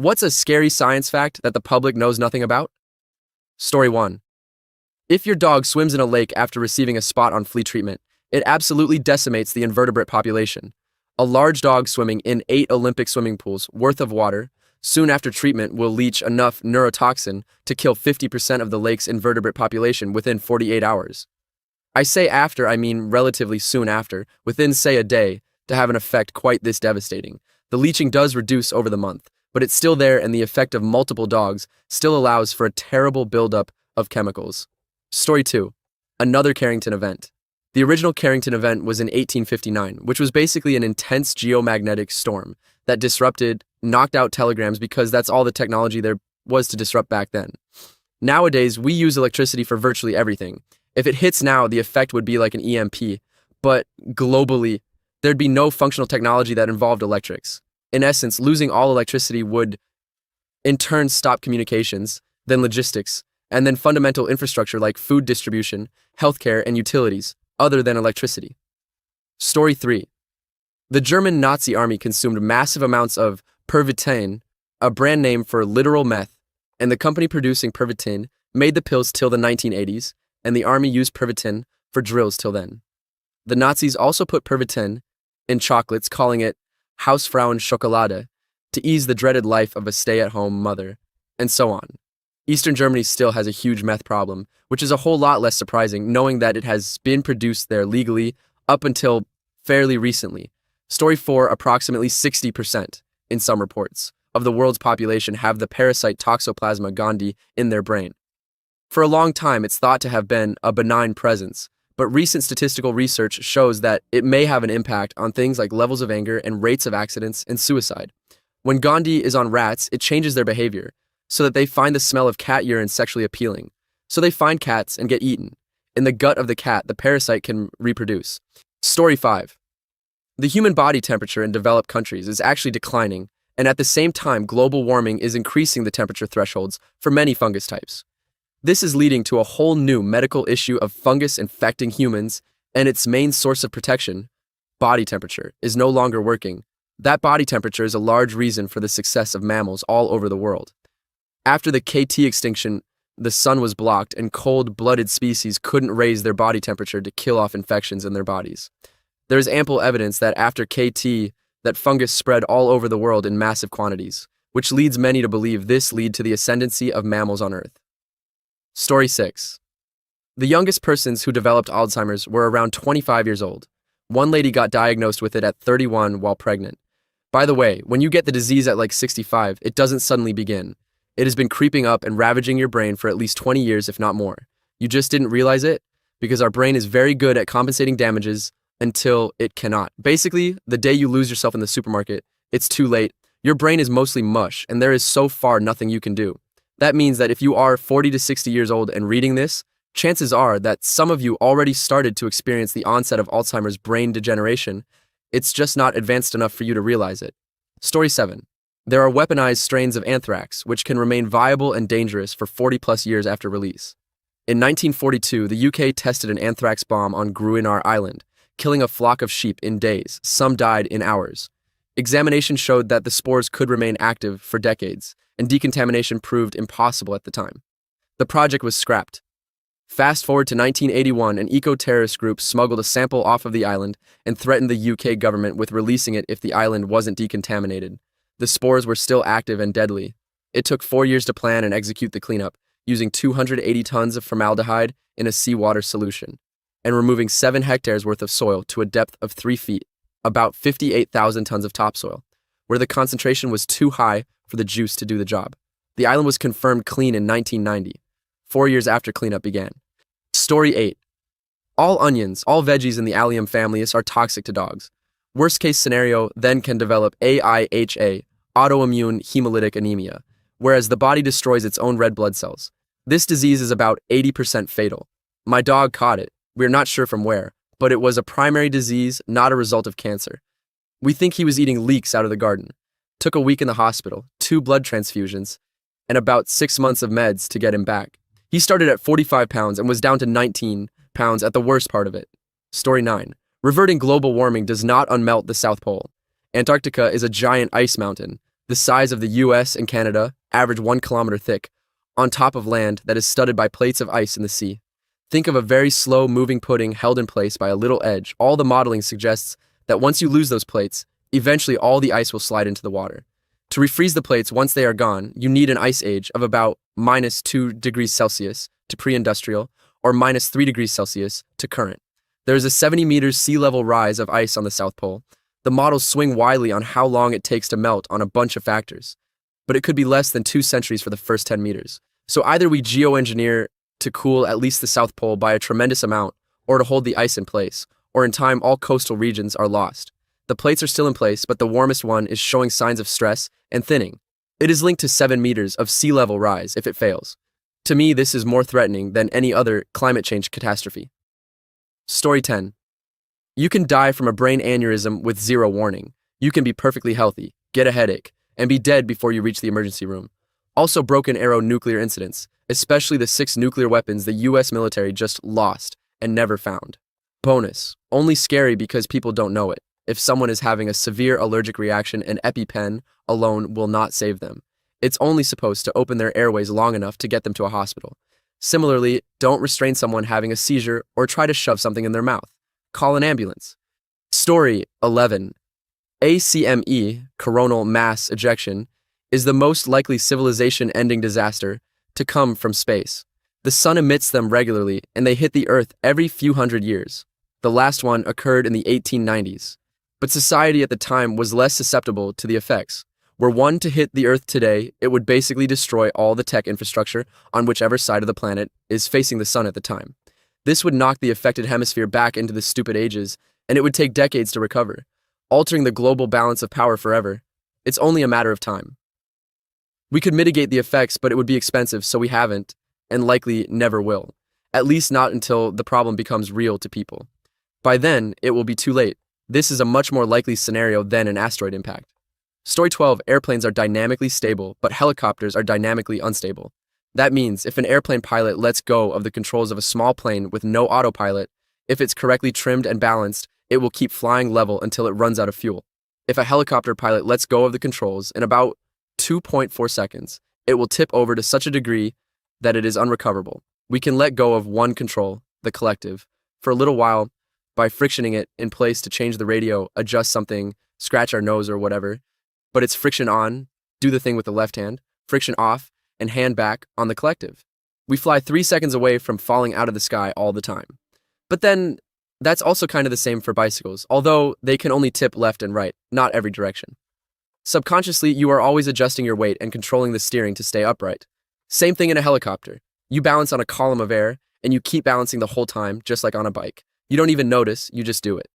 What's a scary science fact that the public knows nothing about? Story 1. If your dog swims in a lake after receiving a spot on flea treatment, it absolutely decimates the invertebrate population. A large dog swimming in 8 Olympic swimming pools worth of water soon after treatment will leach enough neurotoxin to kill 50% of the lake's invertebrate population within 48 hours. I say after, I mean relatively soon after, within say a day, to have an effect quite this devastating. The leaching does reduce over the month, but it's still there, and the effect of multiple dogs still allows for a terrible buildup of chemicals. Story 2. Another Carrington event. The original Carrington event was in 1859, which was basically an intense geomagnetic storm that disrupted, knocked out telegrams because that's all the technology there was to disrupt back then. Nowadays, we use electricity for virtually everything. If it hits now, the effect would be like an EMP, but globally, there'd be no functional technology that involved electrics. In essence, losing all electricity would, in turn, stop communications, then logistics, and then fundamental infrastructure like food distribution, healthcare, and utilities, other than electricity. Story 3. The German Nazi army consumed massive amounts of Pervitin, a brand name for literal meth, and the company producing Pervitin made the pills till the 1980s, and the army used Pervitin for drills till then. The Nazis also put Pervitin in chocolates, calling it Hausfrauenschokolade, to ease the dreaded life of a stay-at-home mother, and so on. Eastern Germany still has a huge meth problem, which is a whole lot less surprising knowing that it has been produced there legally up until fairly recently. Story 4, approximately 60%, in some reports, of the world's population have the parasite Toxoplasma gondii in their brain. For a long time, it's thought to have been a benign presence, but recent statistical research shows that it may have an impact on things like levels of anger and rates of accidents and suicide. When gondii is on rats, it changes their behavior, so that they find the smell of cat urine sexually appealing. So they find cats and get eaten. In the gut of the cat, the parasite can reproduce. Story 5. The human body temperature in developed countries is actually declining, and at the same time, global warming is increasing the temperature thresholds for many fungus types. This is leading to a whole new medical issue of fungus infecting humans, and its main source of protection, body temperature, is no longer working. That body temperature is a large reason for the success of mammals all over the world. After the KT extinction, the sun was blocked and cold-blooded species couldn't raise their body temperature to kill off infections in their bodies. There is ample evidence that after KT, that fungus spread all over the world in massive quantities, which leads many to believe this led to the ascendancy of mammals on Earth. Story 6. The youngest persons who developed Alzheimer's were around 25 years old. One lady got diagnosed with it at 31 while pregnant. By the way, when you get the disease at like 65, it doesn't suddenly begin. It has been creeping up and ravaging your brain for at least 20 years, if not more. You just didn't realize it because our brain is very good at compensating damages until it cannot. Basically, the day you lose yourself in the supermarket, it's too late. Your brain is mostly mush, and there is so far nothing you can do. That means that if you are 40 to 60 years old and reading this, chances are that some of you already started to experience the onset of Alzheimer's brain degeneration. It's just not advanced enough for you to realize it. Story 7. There are weaponized strains of anthrax, which can remain viable and dangerous for 40-plus years after release. In 1942, the UK tested an anthrax bomb on Gruinar Island, killing a flock of sheep in days. Some died in hours. Examination showed that the spores could remain active for decades, and decontamination proved impossible at the time. The project was scrapped. Fast forward to 1981, an eco-terrorist group smuggled a sample off of the island and threatened the UK government with releasing it if the island wasn't decontaminated. The spores were still active and deadly. It took 4 years to plan and execute the cleanup, using 280 tons of formaldehyde in a seawater solution, and removing 7 hectares worth of soil to a depth of 3 feet, about 58,000 tons of topsoil, where the concentration was too high for the juice to do the job. The island was confirmed clean in 1990, 4 years after cleanup began. Story 8. All onions, all veggies in the allium family are toxic to dogs. Worst case scenario then can develop AIHA, autoimmune hemolytic anemia, whereas the body destroys its own red blood cells. This disease is about 80% fatal. My dog caught it. We're not sure from where, but it was a primary disease, not a result of cancer. We think he was eating leeks out of the garden. Took a week in the hospital, 2 blood transfusions, and about 6 months of meds to get him back. He started at 45 pounds and was down to 19 pounds at the worst part of it. Story 9. Reverting global warming does not unmelt the South Pole. Antarctica is a giant ice mountain. the size of the US and Canada, average 1 kilometer thick, on top of land that is studded by plates of ice in the sea. Think of a very slow moving pudding held in place by a little edge. All the modeling suggests that once you lose those plates, eventually all the ice will slide into the water. To refreeze the plates once they are gone, you need an ice age of about -2 degrees Celsius to pre-industrial or -3 degrees Celsius to current. There is a 70 meters sea level rise of ice on the South Pole. The models swing widely on how long it takes to melt on a bunch of factors, but it could be less than 2 centuries for the first 10 meters. So either we geoengineer to cool at least the South Pole by a tremendous amount or to hold the ice in place, or in time all coastal regions are lost. The plates are still in place, but the warmest one is showing signs of stress and thinning. It is linked to 7 meters of sea level rise if it fails. To me, this is more threatening than any other climate change catastrophe. Story 10. You can die from a brain aneurysm with zero warning. You can be perfectly healthy, get a headache, and be dead before you reach the emergency room. Also, Broken Arrow nuclear incidents, especially the 6 nuclear weapons the US military just lost and never found. Bonus, only scary because people don't know it. If someone is having a severe allergic reaction, an EpiPen alone will not save them. It's only supposed to open their airways long enough to get them to a hospital. Similarly, don't restrain someone having a seizure or try to shove something in their mouth. Call an ambulance. Story 11. ACME, coronal mass ejection, is the most likely civilization-ending disaster to come from space. The sun emits them regularly, and they hit the Earth every few hundred years. The last one occurred in the 1890s. But society at the time was less susceptible to the effects. Were one to hit the Earth today, it would basically destroy all the tech infrastructure on whichever side of the planet is facing the sun at the time. This would knock the affected hemisphere back into the stupid ages, and it would take decades to recover, altering the global balance of power forever. It's only a matter of time. We could mitigate the effects, but it would be expensive, so we haven't, and likely never will. At least not until the problem becomes real to people. By then, it will be too late. This is a much more likely scenario than an asteroid impact. Story 12. Airplanes are dynamically stable, but helicopters are dynamically unstable. That means if an airplane pilot lets go of the controls of a small plane with no autopilot, if it's correctly trimmed and balanced, it will keep flying level until it runs out of fuel. If a helicopter pilot lets go of the controls in about 2.4 seconds, it will tip over to such a degree that it is unrecoverable. We can let go of one control, the collective, for a little while by frictioning it in place to change the radio, adjust something, scratch our nose or whatever. But it's friction on, do the thing with the left hand, friction off, and hand back on the collective. We fly 3 seconds away from falling out of the sky all the time. But then, that's also kind of the same for bicycles, although they can only tip left and right, not every direction. Subconsciously, you are always adjusting your weight and controlling the steering to stay upright. Same thing in a helicopter. You balance on a column of air, and you keep balancing the whole time, just like on a bike. You don't even notice, you just do it.